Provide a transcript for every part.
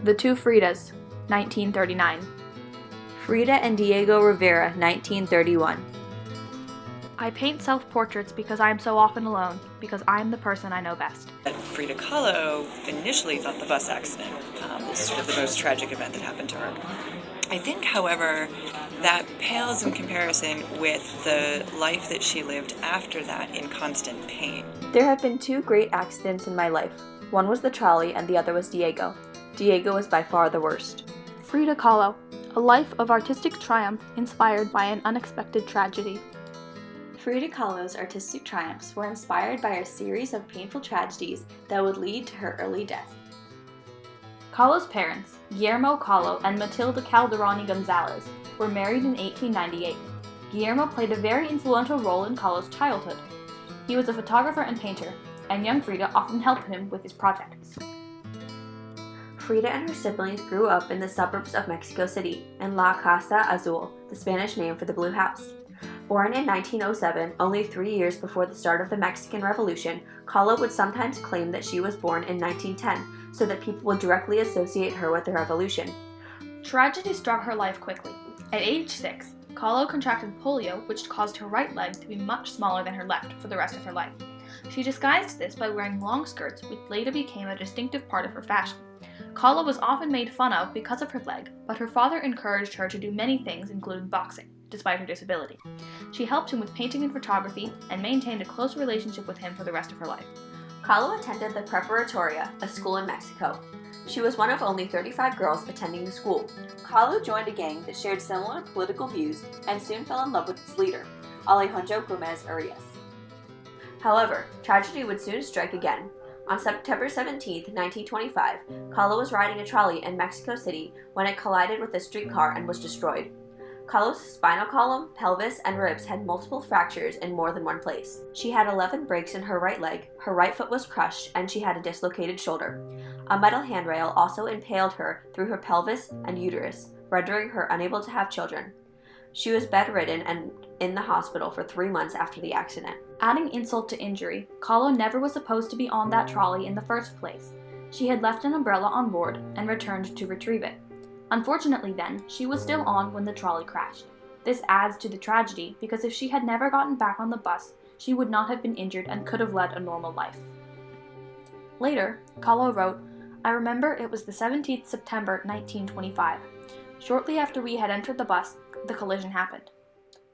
The Two Fridas, 1939. Frida and Diego Rivera, 1931. I paint self-portraits because I am so often alone, because I am the person I know best. Frida Kahlo initially thought the bus accident was sort of the most tragic event that happened to her. I think, however, that pales in comparison with the life that she lived after that in constant pain. There have been two great accidents in my life. One was the trolley and the other was Diego. Diego was by far the worst. Frida Kahlo, a life of artistic triumph inspired by an unexpected tragedy. Frida Kahlo's artistic triumphs were inspired by a series of painful tragedies that would lead to her early death. Kahlo's parents, Guillermo Kahlo and Matilda Calderoni Gonzalez, were married in 1898. Guillermo played a very influential role in Kahlo's childhood. He was a photographer and painter, and young Frida often helped him with his projects. Frida and her siblings grew up in the suburbs of Mexico City in La Casa Azul, the Spanish name for the Blue House. Born in 1907, only 3 years before the start of the Mexican Revolution, Kahlo would sometimes claim that she was born in 1910, so that people would directly associate her with the revolution. Tragedy struck her life quickly. At age 6, Kahlo contracted polio, which caused her right leg to be much smaller than her left for the rest of her life. She disguised this by wearing long skirts, which later became a distinctive part of her fashion. Kahlo was often made fun of because of her leg, but her father encouraged her to do many things, including boxing, despite her disability. She helped him with painting and photography and maintained a close relationship with him for the rest of her life. Kahlo attended the Preparatoria, a school in Mexico. She was one of only 35 girls attending the school. Kahlo joined a gang that shared similar political views and soon fell in love with its leader, Alejandro Gomez Arias. However, tragedy would soon strike again. On September 17, 1925, Kahlo was riding a trolley in Mexico City when it collided with a streetcar and was destroyed. Kahlo's spinal column, pelvis, and ribs had multiple fractures in more than one place. She had 11 breaks in her right leg, her right foot was crushed, and she had a dislocated shoulder. A metal handrail also impaled her through her pelvis and uterus, rendering her unable to have children. She was bedridden and in the hospital for 3 months after the accident. Adding insult to injury, Kahlo never was supposed to be on that trolley in the first place. She had left an umbrella on board and returned to retrieve it. Unfortunately then, she was still on when the trolley crashed. This adds to the tragedy because if she had never gotten back on the bus, she would not have been injured and could have led a normal life. Later, Kahlo wrote, "I remember it was the 17th September 1925. Shortly after we had entered the bus, the collision happened.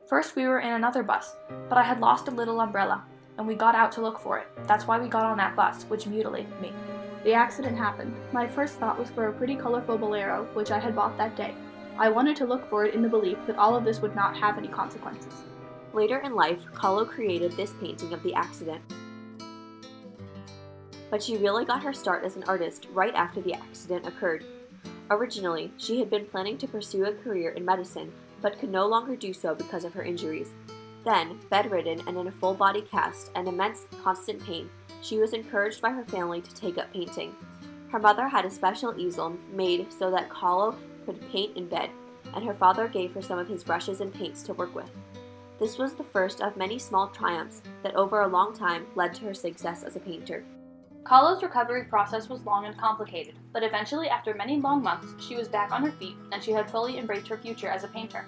First we were in another bus, but I had lost a little umbrella, and we got out to look for it. That's why we got on that bus, which mutilated me. The accident happened. My first thought was for a pretty colorful bolero, which I had bought that day. I wanted to look for it in the belief that all of this would not have any consequences." Later in life, Kahlo created this painting of the accident. But she really got her start as an artist right after the accident occurred. Originally, she had been planning to pursue a career in medicine, but could no longer do so because of her injuries. Then, bedridden and in a full-body cast and immense constant pain, she was encouraged by her family to take up painting. Her mother had a special easel made so that Kahlo could paint in bed, and her father gave her some of his brushes and paints to work with. This was the first of many small triumphs that over a long time led to her success as a painter. Kahlo's recovery process was long and complicated, but eventually after many long months, she was back on her feet and she had fully embraced her future as a painter.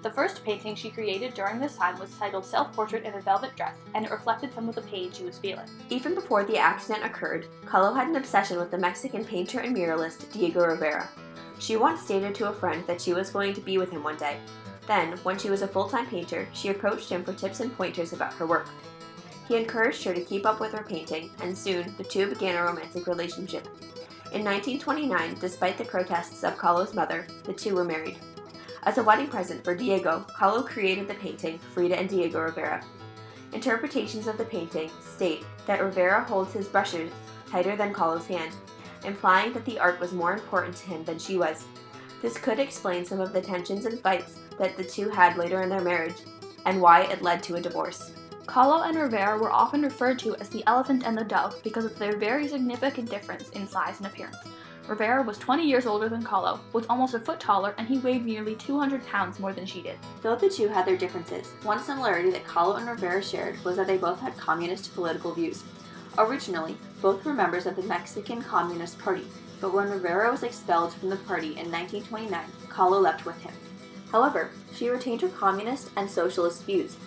The first painting she created during this time was titled Self-Portrait in a Velvet Dress, and it reflected some of the pain she was feeling. Even before the accident occurred, Kahlo had an obsession with the Mexican painter and muralist Diego Rivera. She once stated to a friend that she was going to be with him one day. Then, when she was a full-time painter, she approached him for tips and pointers about her work. He encouraged her to keep up with her painting, and soon the two began a romantic relationship. In 1929, despite the protests of Kahlo's mother, the two were married. As a wedding present for Diego, Kahlo created the painting Frida and Diego Rivera. Interpretations of the painting state that Rivera holds his brushes tighter than Kahlo's hand, implying that the art was more important to him than she was. This could explain some of the tensions and fights that the two had later in their marriage, and why it led to a divorce. Kahlo and Rivera were often referred to as the elephant and the dove because of their very significant difference in size and appearance. Rivera was 20 years older than Kahlo, was almost a foot taller, and he weighed nearly 200 pounds more than she did. Though the two had their differences, one similarity that Kahlo and Rivera shared was that they both had communist political views. Originally, both were members of the Mexican Communist Party, but when Rivera was expelled from the party in 1929, Kahlo left with him. However, she retained her communist and socialist views,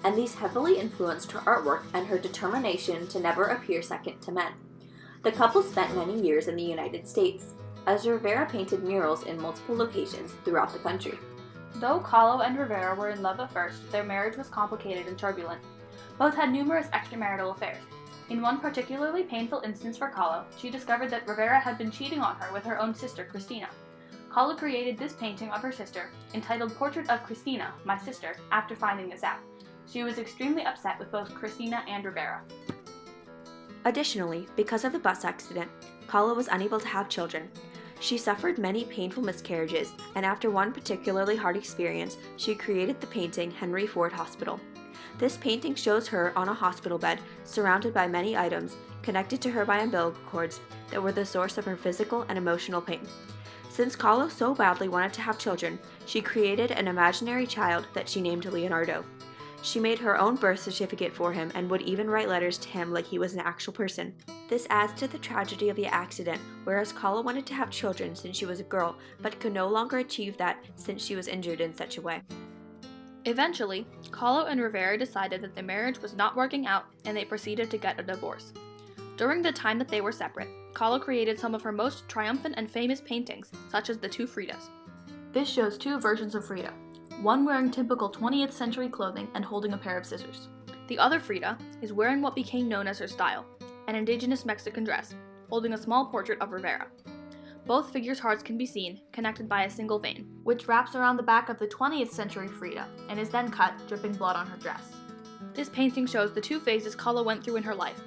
and these heavily influenced her artwork and her determination to never appear second to men. The couple spent many years in the United States, as Rivera painted murals in multiple locations throughout the country. Though Kahlo and Rivera were in love at first, their marriage was complicated and turbulent. Both had numerous extramarital affairs. In one particularly painful instance for Kahlo, she discovered that Rivera had been cheating on her with her own sister, Cristina. Kahlo created this painting of her sister, entitled Portrait of Cristina, My Sister, after finding this out. She was extremely upset with both Cristina and Rivera. Additionally, because of the bus accident, Kahlo was unable to have children. She suffered many painful miscarriages, and after one particularly hard experience, she created the painting Henry Ford Hospital. This painting shows her on a hospital bed, surrounded by many items, connected to her by umbilical cords that were the source of her physical and emotional pain. Since Kahlo so badly wanted to have children, she created an imaginary child that she named Leonardo. She made her own birth certificate for him and would even write letters to him like he was an actual person. This adds to the tragedy of the accident, whereas Kahlo wanted to have children since she was a girl, but could no longer achieve that since she was injured in such a way. Eventually, Kahlo and Rivera decided that the marriage was not working out and they proceeded to get a divorce. During the time that they were separate, Kahlo created some of her most triumphant and famous paintings, such as the two Fridas. This shows two versions of Frida, one wearing typical 20th century clothing and holding a pair of scissors. The other Frida is wearing what became known as her style, an indigenous Mexican dress, holding a small portrait of Rivera. Both figures' hearts can be seen, connected by a single vein, which wraps around the back of the 20th century Frida and is then cut, dripping blood on her dress. This painting shows the two phases Kahlo went through in her life.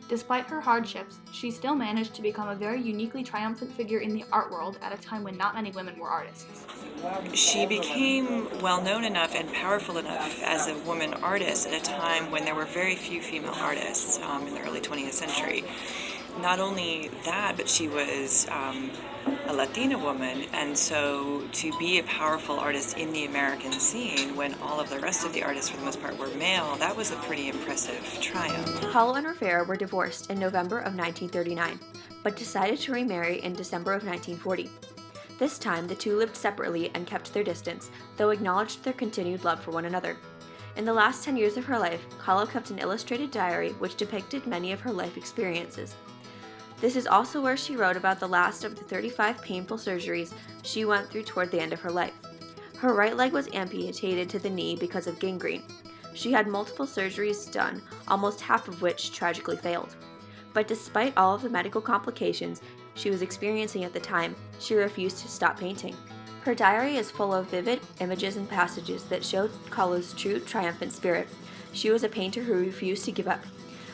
Despite her hardships, she still managed to become a very uniquely triumphant figure in the art world at a time when not many women were artists. She became well known enough and powerful enough as a woman artist at a time when there were very few female artists in the early 20th century. Not only that, but she was a Latina woman, and so to be a powerful artist in the American scene when all of the rest of the artists for the most part were male, that was a pretty impressive triumph. Kahlo and Rivera were divorced in November of 1939, but decided to remarry in December of 1940. This time, the two lived separately and kept their distance, though acknowledged their continued love for one another. In the last 10 years of her life, Kahlo kept an illustrated diary which depicted many of her life experiences. This is also where she wrote about the last of the 35 painful surgeries she went through toward the end of her life. Her right leg was amputated to the knee because of gangrene. She had multiple surgeries done, almost half of which tragically failed. But despite all of the medical complications she was experiencing at the time, she refused to stop painting. Her diary is full of vivid images and passages that show Kahlo's true triumphant spirit. She was a painter who refused to give up.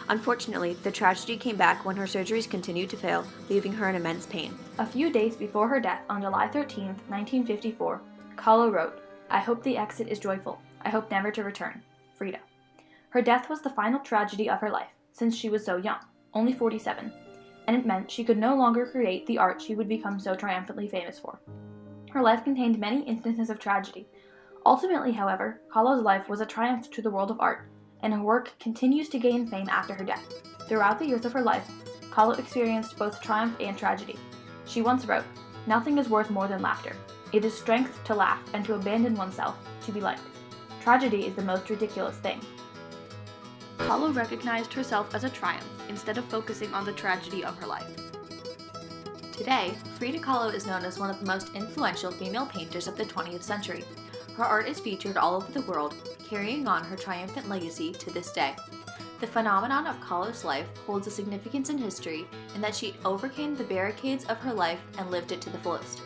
Unfortunately, the tragedy came back when her surgeries continued to fail, leaving her in immense pain. A few days before her death on July 13, 1954, Kahlo wrote, "I hope the exit is joyful. I hope never to return. Frida." Her death was the final tragedy of her life, since she was so young, only 47, and it meant she could no longer create the art she would become so triumphantly famous for. Her life contained many instances of tragedy. Ultimately, however, Kahlo's life was a triumph to the world of art, and her work continues to gain fame after her death. Throughout the years of her life, Kahlo experienced both triumph and tragedy. She once wrote, "Nothing is worth more than laughter. It is strength to laugh and to abandon oneself, to be liked. Tragedy is the most ridiculous thing." Kahlo recognized herself as a triumph instead of focusing on the tragedy of her life. Today, Frida Kahlo is known as one of the most influential female painters of the 20th century. Her art is featured all over the world, carrying on her triumphant legacy to this day. The phenomenon of Kahlo's life holds a significance in history in that she overcame the barricades of her life and lived it to the fullest.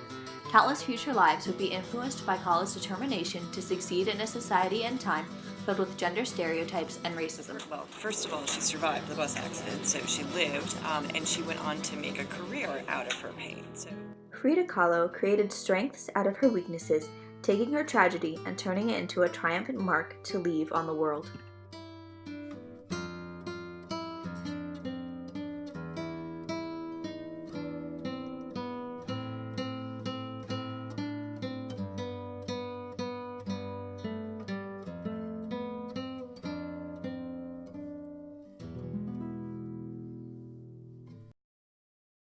Countless future lives would be influenced by Kahlo's determination to succeed in a society and time filled with gender stereotypes and racism. Well, first of all, she survived the bus accident, so she lived, and she went on to make a career out of her pain. So Frida Kahlo created strengths out of her weaknesses, taking her tragedy and turning it into a triumphant mark to leave on the world.